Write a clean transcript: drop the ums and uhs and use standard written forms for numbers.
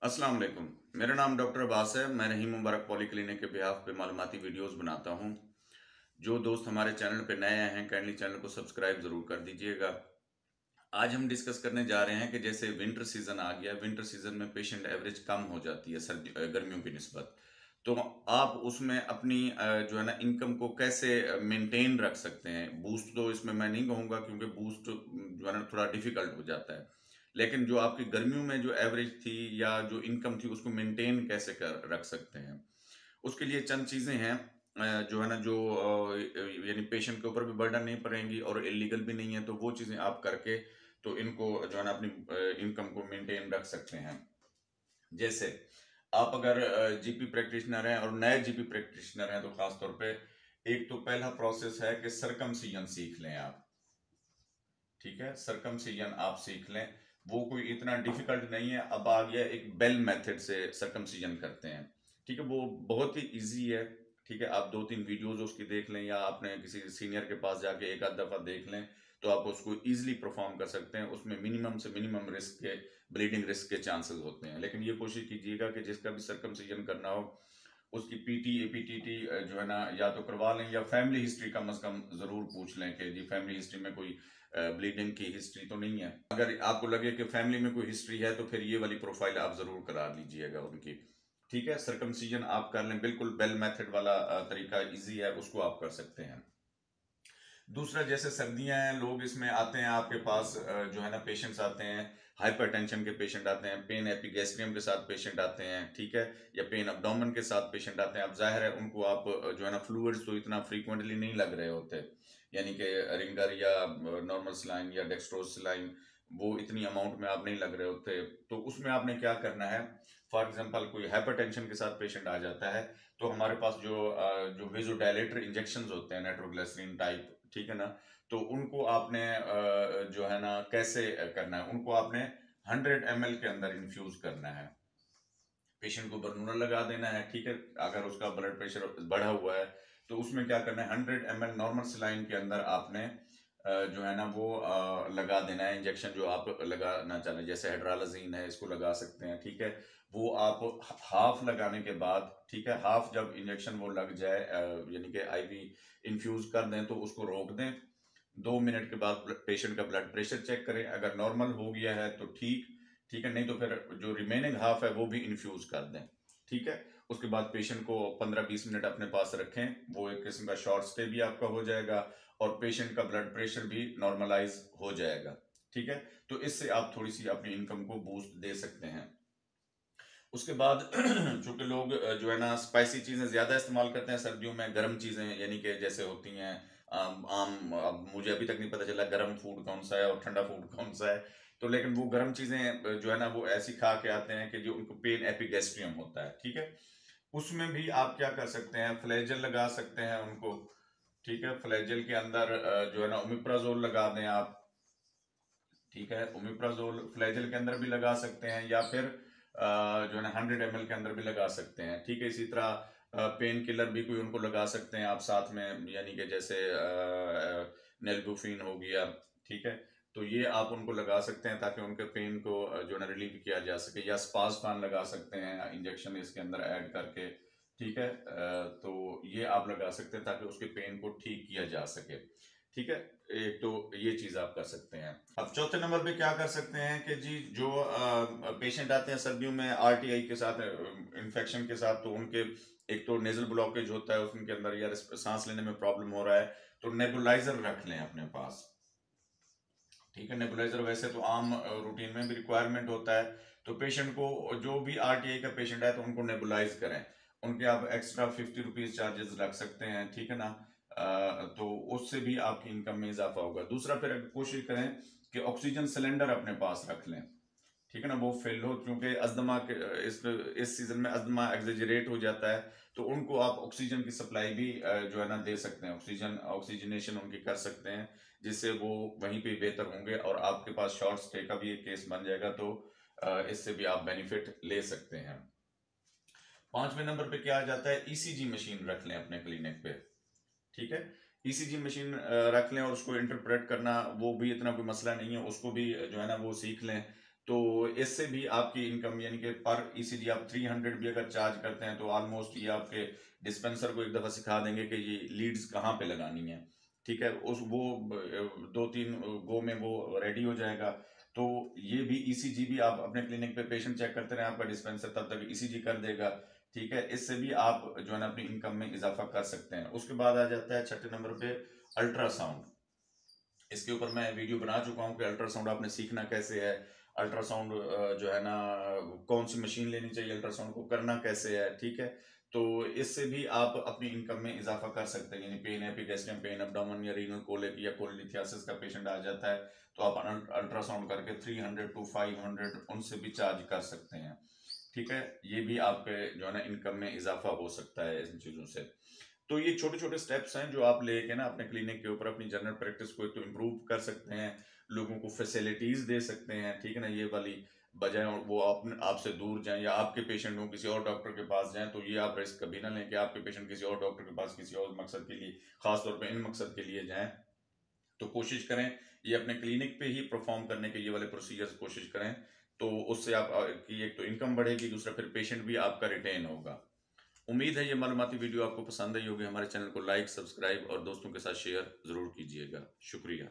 अस्सलाम वालेकुम। मेरा नाम डॉक्टर अब्बास है। मैं रहीम मुबारक पॉलीक्लिनिक के बिहाफ पे मालूमाती वीडियोस बनाता हूँ। जो दोस्त हमारे चैनल पे नए आए हैं काइंडली चैनल को सब्सक्राइब ज़रूर कर दीजिएगा। आज हम डिस्कस करने जा रहे हैं कि जैसे विंटर सीज़न आ गया, विंटर सीज़न में पेशेंट एवरेज कम हो जाती है गर्मियों की निस्बत। तो आप उसमें अपनी जो है ना इनकम को कैसे मेंटेन रख सकते हैं। बूस्ट तो इसमें मैं नहीं कहूँगा क्योंकि बूस्ट जो है ना थोड़ा डिफिकल्ट हो जाता है। लेकिन जो आपकी गर्मियों में जो एवरेज थी या जो इनकम थी उसको मेंटेन कैसे कर रख सकते हैं। उसके लिए चंद चीज़ें हैं जो है ना जो यानी पेशेंट के ऊपर भी बर्डन नहीं पड़ेंगी और इलीगल भी नहीं है, तो वो चीज़ें आप करके तो इनको जो है ना अपनी इनकम को मेंटेन रख सकते हैं। जैसे आप अगर जीपी प्रैक्टिशनर हैं और नए जीपी प्रैक्टिशनर हैं तो खास तौर पे एक तो पहला प्रोसेस है कि सर्कमसिजन सीख लें आप। ठीक है, सर्कमसिजन आप सीख लें। वो कोई इतना डिफिकल्ट नहीं है। अब आ गया एक बेल मेथड से सर्कमसिजन करते हैं। ठीक है, वो बहुत ही इजी है। ठीक है, आप 2-3 वीडियोज उसकी देख लें या आपने किसी सीनियर के पास जाके एक आध दफ़ा देख लें तो आप उसको इजीली परफॉर्म कर सकते हैं। उसमें मिनिमम से मिनिमम रिस्क के ब्लीडिंग रिस्क के चांसेस होते हैं। लेकिन ये कोशिश कीजिएगा कि जिसका भी सर्कमसिजन करना हो उसकी पीटी एपीटीटी जो है ना या तो करवा लें या फैमिली हिस्ट्री कम से कम ज़रूर पूछ लें कि जी फैमिली हिस्ट्री में कोई ब्लीडिंग की हिस्ट्री तो नहीं है। अगर आपको लगे कि फैमिली में कोई हिस्ट्री है तो फिर ये वाली प्रोफाइल आप ज़रूर करा लीजिएगा उनकी। ठीक है, सर्कमसिजन आप कर लें, बिल्कुल बेल मेथड वाला तरीका इजी है, उसको आप कर सकते हैं। दूसरा, जैसे सर्दियां हैं, लोग इसमें आते हैं आपके पास जो है ना पेशेंट्स आते हैं, हाइपरटेंशन के पेशेंट आते हैं, पेन एपिगैस्ट्रियम के साथ पेशेंट आते हैं। ठीक है, या पेन अब्डोमेन के साथ पेशेंट आते हैं। अब जाहिर है उनको आप जो है ना फ्लूइड्स तो इतना फ्रीक्वेंटली नहीं लग रहे होते, यानी कि रिंगर या नॉर्मल सलाइन या डेक्सट्रोज सलाइन वो इतनी अमाउंट में आप नहीं लग रहे होते। तो उसमें आपने क्या करना है, फॉर एग्जांपल कोई हाइपरटेंशन के साथ पेशेंट आ जाता है तो हमारे पास जो वेजोडायलेटर इंजेक्शंस होते हैं नाइट्रोग्लिसरीन टाइप, ठीक है ना, तो उनको आपने जो है ना कैसे करना है, उनको आपने 100 ml के अंदर इन्फ्यूज करना है। पेशेंट को बर्नूला लगा देना है। ठीक है, अगर उसका ब्लड प्रेशर बढ़ा हुआ है तो उसमें क्या करना है, 100 ml नॉर्मल सलाइन के अंदर आपने जो है ना वो लगा देना है इंजेक्शन जो आप लगाना चाह रहे हैं। जैसे हेड्रालाजीन है, इसको लगा सकते हैं। ठीक है, वो आप हाफ लगाने के बाद, ठीक है, हाफ जब इंजेक्शन वो लग जाए यानी कि आईवी इन्फ्यूज कर दें तो उसको रोक दें। 2 मिनट के बाद पेशेंट का ब्लड प्रेशर चेक करें, अगर नॉर्मल हो गया है तो ठीक। ठीक है, नहीं तो फिर जो रिमेनिंग हाफ है वो भी इन्फ्यूज कर दें। ठीक है, उसके बाद पेशेंट को 15-20 मिनट अपने पास रखें, वो एक किस्म का शॉर्ट स्टे भी आपका हो जाएगा और पेशेंट का ब्लड प्रेशर भी नॉर्मलाइज हो जाएगा। ठीक है, तो इससे आप थोड़ी सी अपनी इनकम को बूस्ट दे सकते हैं। उसके बाद चूंकि लोग जो है ना स्पाइसी चीज़ें ज़्यादा इस्तेमाल करते हैं सर्दियों में, गर्म चीज़ें यानी कि जैसे होती हैं आम, अब मुझे अभी तक नहीं पता चला गर्म फूड कौन सा है और ठंडा फूड कौन सा है। तो लेकिन वो गर्म चीज़ें जो है ना वो ऐसी खा के आते हैं कि जो उनको पेन एपिगैस्ट्रियम होता है। ठीक है, उसमें भी आप क्या कर सकते हैं, फ्लैजेल लगा सकते हैं उनको। ठीक है, फ्लैजेल के अंदर जो है ना ओमिप्राजोल लगा दें आप। ठीक है, ओमिप्राजोल फ्लैजेल के अंदर भी लगा सकते हैं या फिर जो है ना 100 ml के अंदर भी लगा सकते हैं। ठीक है, इसी तरह पेन किलर भी कोई उनको लगा सकते हैं आप साथ में, यानी कि जैसे नेलबुफिन हो गया। ठीक है, तो ये आप उनको लगा सकते हैं ताकि उनके पेन को जो है ना रिलीव किया जा सके, या स्पासफान लगा सकते हैं इंजेक्शन इसके अंदर ऐड करके। ठीक है, तो ये आप लगा सकते हैं ताकि उसके पेन को ठीक किया जा सके। ठीक है, एक तो ये चीज आप कर सकते हैं। अब चौथे नंबर पे क्या कर सकते हैं कि जी जो पेशेंट आते हैं सर्दियों में आरटीआई के साथ, इन्फेक्शन के साथ, तो उनके एक तो नेजल ब्लॉकेज होता है उनके अंदर या सांस लेने में प्रॉब्लम हो रहा है, तो नेबुलाइजर रख लें अपने पास। ठीक है, नेबुलाइजर वैसे तो आम रूटीन में भी रिक्वायरमेंट होता है, तो पेशेंट को जो भी आरटीआई का पेशेंट है तो उनको नेबुलाइज करें। उनके आप एक्स्ट्रा 50 रुपीज चार्जेस रख सकते हैं। ठीक है ना, तो उससे भी आपकी इनकम में इजाफा होगा। दूसरा, फिर कोशिश करें कि ऑक्सीजन सिलेंडर अपने पास रख लें। ठीक है ना, वो फेल हो, क्योंकि अस्थमा के इस सीजन में अस्थमा एक्सेजरेट हो जाता है, तो उनको आप ऑक्सीजन की सप्लाई भी जो है ना दे सकते हैं, ऑक्सीजनेशन उनकी कर सकते हैं, जिससे वो वहीं पे बेहतर होंगे और आपके पास शॉर्ट स्टे का भी एक केस बन जाएगा, तो इससे भी आप बेनिफिट ले सकते हैं। 5वें नंबर पे क्या आ जाता है, ईसीजी मशीन रख लें अपने क्लिनिक पे। ठीक है, ईसीजी मशीन रख लें और उसको इंटरप्रेट करना वो भी इतना कोई मसला नहीं है, उसको भी जो है ना वो सीख लें। तो इससे भी आपकी इनकम, यानी कि पर ईसीजी आप 300 भी अगर चार्ज करते हैं तो ऑलमोस्ट ये आपके डिस्पेंसर को एक दफ़ा सिखा देंगे कि ये लीड्स कहाँ पे लगानी है। ठीक है, उस वो 2-3 गो में वो रेडी हो जाएगा। तो ये भी ईसीजी भी आप अपने क्लिनिक पे पेशेंट चेक करते रहे, आपका डिस्पेंसर तब तक ईसीजी कर देगा। ठीक है, इससे भी आप जो है ना अपनी इनकम में इजाफा कर सकते हैं। उसके बाद आ जाता है छठे नंबर पे अल्ट्रासाउंड। इसके ऊपर मैं वीडियो बना चुका हूँ कि अल्ट्रासाउंड आपने सीखना कैसे है, अल्ट्रासाउंड जो है ना कौन सी मशीन लेनी चाहिए, अल्ट्रासाउंड को करना कैसे है। ठीक है, तो इससे भी आप अपनी इनकम में इजाफा कर सकते हैं। यानी पेन, एपिगैस्ट्रियम पेन, एब्डोमेन या रीनल कोलिक या कोलिथियासिस का पेशेंट आ जाता है तो आप अल्ट्रासाउंड करके 300 to 500 उनसे भी चार्ज कर सकते हैं। ठीक है, ये भी आपके जो है ना इनकम में इजाफा हो सकता है इन चीज़ों से। तो ये छोटे छोटे स्टेप्स हैं जो आप लेके ना अपने क्लिनिक के ऊपर अपनी जनरल प्रैक्टिस को एक तो इम्प्रूव कर सकते हैं, लोगों को फैसिलिटीज दे सकते हैं। ठीक है ना, ये वाली बजाय वो आपसे दूर जाएं या आपके पेशेंट हो किसी और डॉक्टर के पास जाएं, तो ये आप रिस्क कभी ना लें कि आपके पेशेंट किसी और डॉक्टर के पास किसी और मकसद के लिए, खासतौर पर इन मकसद के लिए जाएं। तो कोशिश करें ये अपने क्लिनिक पे ही परफॉर्म करने के, ये वाले प्रोसीजर्स कोशिश करें। तो उससे आप की एक तो इनकम बढ़ेगी, दूसरा फिर पेशेंट भी आपका रिटेन होगा। उम्मीद है ये मालूमाती वीडियो आपको पसंद आई होगी। हमारे चैनल को लाइक, सब्सक्राइब और दोस्तों के साथ शेयर ज़रूर कीजिएगा। शुक्रिया।